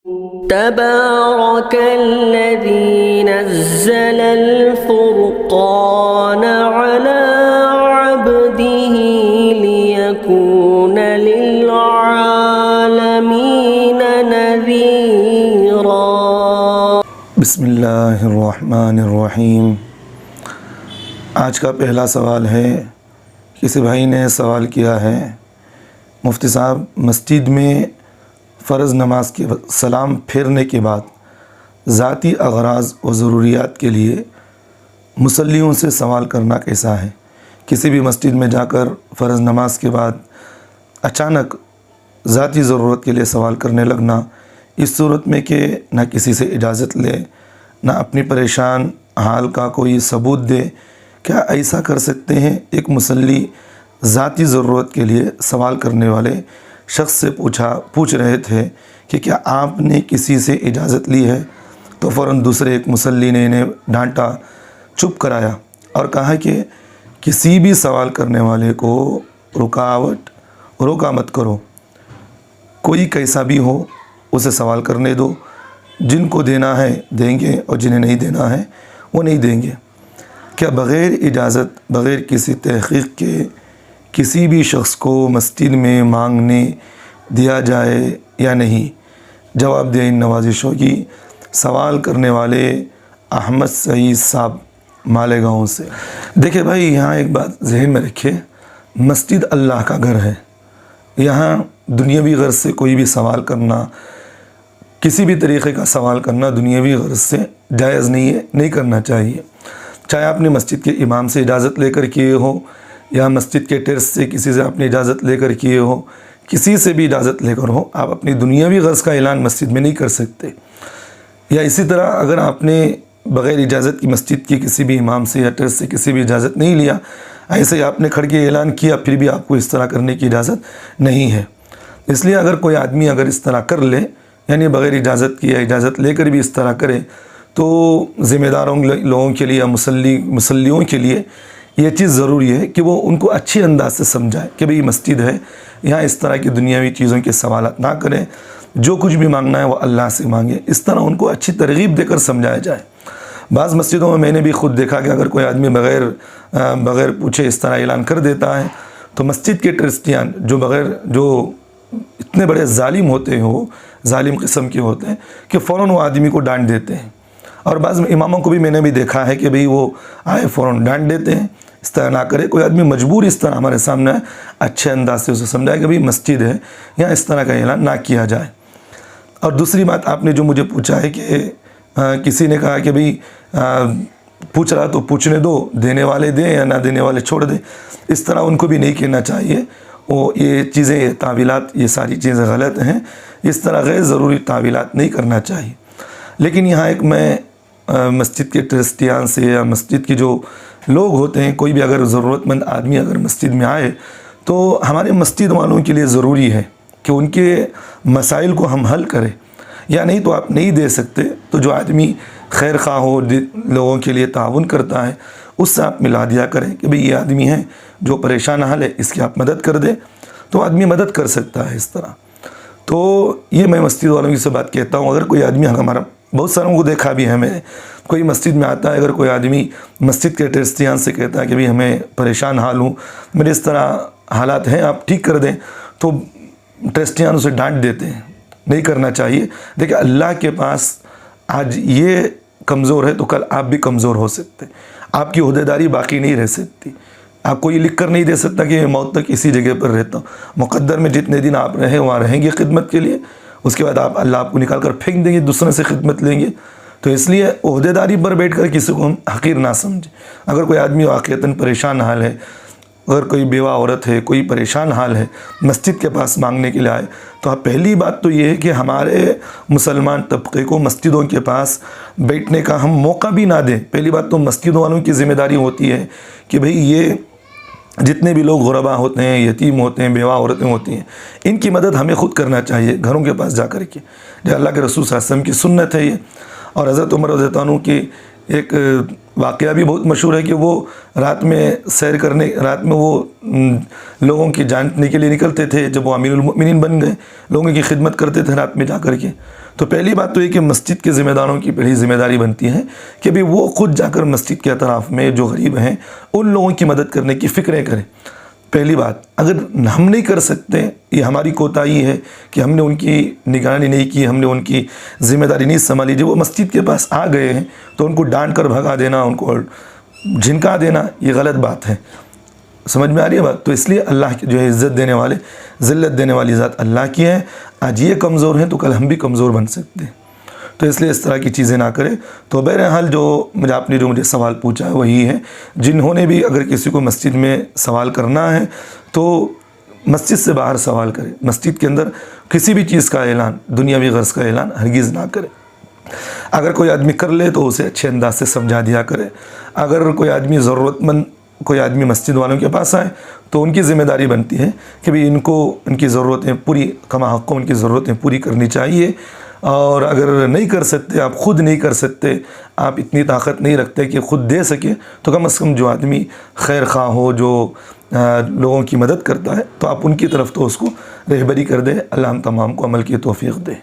تبارك الذي نزل الفرقان على عبده ليكون للعالمين نذيرا۔ بسم اللہ الرحمن الرحیم۔ آج کا پہلا سوال ہے، کسی بھائی نے سوال کیا ہے، مفتی صاحب مسجد میں فرض نماز کے سلام پھیرنے کے بعد ذاتی اغراض و ضروریات کے لیے مصلیوں سے سوال کرنا کیسا ہے؟ کسی بھی مسجد میں جا کر فرض نماز کے بعد اچانک ذاتی ضرورت کے لیے سوال کرنے لگنا، اس صورت میں کہ نہ کسی سے اجازت لے، نہ اپنی پریشان حال کا کوئی ثبوت دے، کیا ایسا کر سکتے ہیں؟ ایک مصلی ذاتی ضرورت کے لیے سوال کرنے والے شخص سے پوچھ رہے تھے کہ کیا آپ نے کسی سے اجازت لی ہے؟ تو فوراً دوسرے ایک مصلی نے انہیں ڈانٹا، چپ کرایا اور کہا کہ کسی بھی سوال کرنے والے کو روکا مت کرو، کوئی کیسا بھی ہو اسے سوال کرنے دو، جن کو دینا ہے دیں گے اور جنہیں نہیں دینا ہے وہ نہیں دیں گے۔ کیا بغیر اجازت، بغیر کسی تحقیق کے کسی بھی شخص کو مسجد میں مانگنے دیا جائے یا نہیں؟ جواب دیں ان نوازشوں کی۔ سوال کرنے والے احمد سعید صاحب مالیگاؤں سے۔ دیکھیں بھائی، یہاں ایک بات ذہن میں رکھیں، مسجد اللہ کا گھر ہے، یہاں دنیاوی غرض سے کوئی بھی سوال کرنا، کسی بھی طریقے کا سوال کرنا دنیاوی غرض سے جائز نہیں ہے، نہیں کرنا چاہیے۔ چاہے آپ نے مسجد کے امام سے اجازت لے کر کیے ہو، یا مسجد کے ٹیرس سے کسی سے آپ نے اجازت لے کر کیے ہو، کسی سے بھی اجازت لے کر ہو، آپ اپنی دنیاوی غرض کا اعلان مسجد میں نہیں کر سکتے۔ یا اسی طرح اگر آپ نے بغیر اجازت کی مسجد کی کسی بھی امام سے یا ٹیرس سے کسی بھی اجازت نہیں لیا، ایسے ہی آپ نے کھڑ کے اعلان کیا، پھر بھی آپ کو اس طرح کرنے کی اجازت نہیں ہے۔ اس لیے اگر کوئی آدمی اگر اس طرح کر لے، یعنی بغیر اجازت کی یا اجازت لے کر بھی اس طرح کرے، تو ذمہ داروں لوگوں کے لیے یا مصلیوں کے لیے یہ چیز ضروری ہے کہ وہ ان کو اچھی انداز سے سمجھائے کہ بھئی مسجد ہے، یہاں اس طرح کی دنیاوی چیزوں کے سوالات نہ کریں، جو کچھ بھی مانگنا ہے وہ اللہ سے مانگے، اس طرح ان کو اچھی ترغیب دے کر سمجھایا جائے۔ بعض مسجدوں میں نے بھی خود دیکھا کہ اگر کوئی آدمی بغیر پوچھے اس طرح اعلان کر دیتا ہے، تو مسجد کے ٹرسٹیان جو اتنے بڑے ظالم ہوتے ہیں، وہ ظالم قسم کے ہوتے ہیں کہ فوراً وہ آدمی کو ڈانٹ دیتے ہیں۔ اور بعض اماموں کو بھی میں نے بھی دیکھا ہے کہ بھئی وہ آئے فوراً ڈانٹ دیتے ہیں، اس طرح نہ کرے۔ کوئی آدمی مجبور اس طرح ہمارے سامنے اچھے انداز سے اسے سمجھائے کہ بھئی مسجد ہے، یہاں اس طرح کا اعلان نہ کیا جائے۔ اور دوسری بات آپ نے جو مجھے پوچھا ہے کہ کسی نے کہا کہ بھئی پوچھ رہا تو پوچھنے دو، دینے والے دیں یا نہ دینے والے چھوڑ دیں، اس طرح ان کو بھی نہیں کہنا چاہیے۔ یہ چیزیں، یہ تعویلات، یہ ساری چیزیں غلط ہیں، اس طرح غیر ضروری تعویلات نہیں کرنا چاہیے۔ لیکن یہاں ایک میں مسجد کے ٹرسٹیان سے یا مسجد کے جو لوگ ہوتے ہیں، کوئی بھی اگر ضرورت مند آدمی اگر مسجد میں آئے تو ہمارے مسجد والوں کے لیے ضروری ہے کہ ان کے مسائل کو ہم حل کریں، یا نہیں تو آپ نہیں دے سکتے تو جو آدمی خیر خواہ ہو، لوگوں کے لیے تعاون کرتا ہے، اس سے آپ ملا دیا کریں کہ بھئی یہ آدمی ہے جو پریشان حال ہے، اس کی آپ مدد کر دیں، تو آدمی مدد کر سکتا ہے اس طرح۔ تو یہ میں مسجد والوں کی سے بات کہتا ہوں۔ اگر کوئی آدمی، ہمارا بہت ساروں کو دیکھا بھی ہے میں، کوئی مسجد میں آتا ہے، اگر کوئی آدمی مسجد کے ٹرسٹیان سے کہتا ہے کہ بھئی ہمیں پریشان حال ہوں، میرے اس طرح حالات ہیں، آپ ٹھیک کر دیں، تو ٹرسٹیان اسے ڈانٹ دیتے ہیں، نہیں کرنا چاہیے۔ دیکھیں اللہ کے پاس آج یہ کمزور ہے تو کل آپ بھی کمزور ہو سکتے، آپ کی عہدیداری باقی نہیں رہ سکتی، آپ کو یہ لکھ کر نہیں دے سکتا کہ میں موت تک اسی جگہ پر رہتا ہوں۔ مقدر میں جتنے دن آپ رہیں وہاں رہیں گے خدمت کے لیے، اس کے بعد اللہ آپ کو نکال کر پھینک دیں گے، دوسرے سے خدمت لیں گے۔ تو اس لیے عہدیداری پر بیٹھ کر کسی کو ہم حقیر نہ سمجھیں۔ اگر کوئی آدمی واقعتاً پریشان حال ہے، اگر کوئی بیوہ عورت ہے، کوئی پریشان حال ہے، مسجد کے پاس مانگنے کے لیے آئے، تو پہلی بات تو یہ ہے کہ ہمارے مسلمان طبقے کو مسجدوں کے پاس بیٹھنے کا ہم موقع بھی نہ دیں۔ پہلی بات تو مسجد والوں کی ذمہ داری ہوتی ہے کہ بھئی یہ جتنے بھی لوگ غربا ہوتے ہیں، یتیم ہوتے ہیں، بیوہ عورتیں ہوتی ہیں، ان کی مدد ہمیں خود کرنا چاہیے گھروں کے پاس جا کر کے۔ جو اللہ کے رسول صلی اللہ علیہ وسلم کی سنت ہے یہ، اور حضرت عمر رضی اللہ عنہ کی ایک واقعہ بھی بہت مشہور ہے کہ وہ رات میں سیر کرنے، رات میں وہ لوگوں کی جاننے کے لیے نکلتے تھے. جب وہ امیر المؤمنین بن گئے، لوگوں کی خدمت کرتے تھے رات میں جا کر کے. تو پہلی بات تو یہ کہ مسجد کے ذمہ داروں کی پہلی ذمہ داری بنتی ہے کہ بھی وہ خود جا کر مسجد کے اطراف میں جو غریب ہیں ان لوگوں کی مدد کرنے کی فکریں کریں. پہلی بات، اگر ہم نہیں کر سکتے، یہ ہماری کوتاہی ہے کہ ہم نے ان کی نگرانی نہیں کی، ہم نے ان کی ذمہ داری نہیں سنبھالی. جب وہ مسجد کے پاس آ گئے ہیں تو ان کو ڈانٹ کر بھگا دینا، ان کو جھنکا دینا، یہ غلط بات ہے. سمجھ میں آ رہی ہے بات؟ تو اس لیے اللہ کی جو ہے عزت دینے والے، ذلت دینے والی ذات اللہ کی ہے. آج یہ کمزور ہیں تو کل ہم بھی کمزور بن سکتے ہیں. تو اس لیے اس طرح کی چیزیں نہ کریں. تو بہرحال جو آپ نے جو مجھے سوال پوچھا ہے وہی ہے، جنہوں نے بھی اگر کسی کو مسجد میں سوال کرنا ہے تو مسجد سے باہر سوال کرے. مسجد کے اندر کسی بھی چیز کا اعلان، دنیاوی غرض کا اعلان ہرگز نہ کرے. اگر کوئی آدمی کر لے تو اسے اچھے انداز سے سمجھا دیا کرے. اگر کوئی آدمی ضرورت مند، کوئی آدمی مسجد والوں کے پاس آئے تو ان کی ذمہ داری بنتی ہے کہ بھی ان کو ان کی ضرورتیں پوری، کما حق کو ان کی ضرورتیں پوری کرنی چاہیے. اور اگر نہیں کر سکتے، آپ خود نہیں کر سکتے، آپ اتنی طاقت نہیں رکھتے کہ خود دے سکے، تو کم از کم جو آدمی خیر خواہ ہو، جو لوگوں کی مدد کرتا ہے، تو آپ ان کی طرف تو اس کو رہبری کر دیں. اللہ ہم تمام کو عمل کی توفیق دے.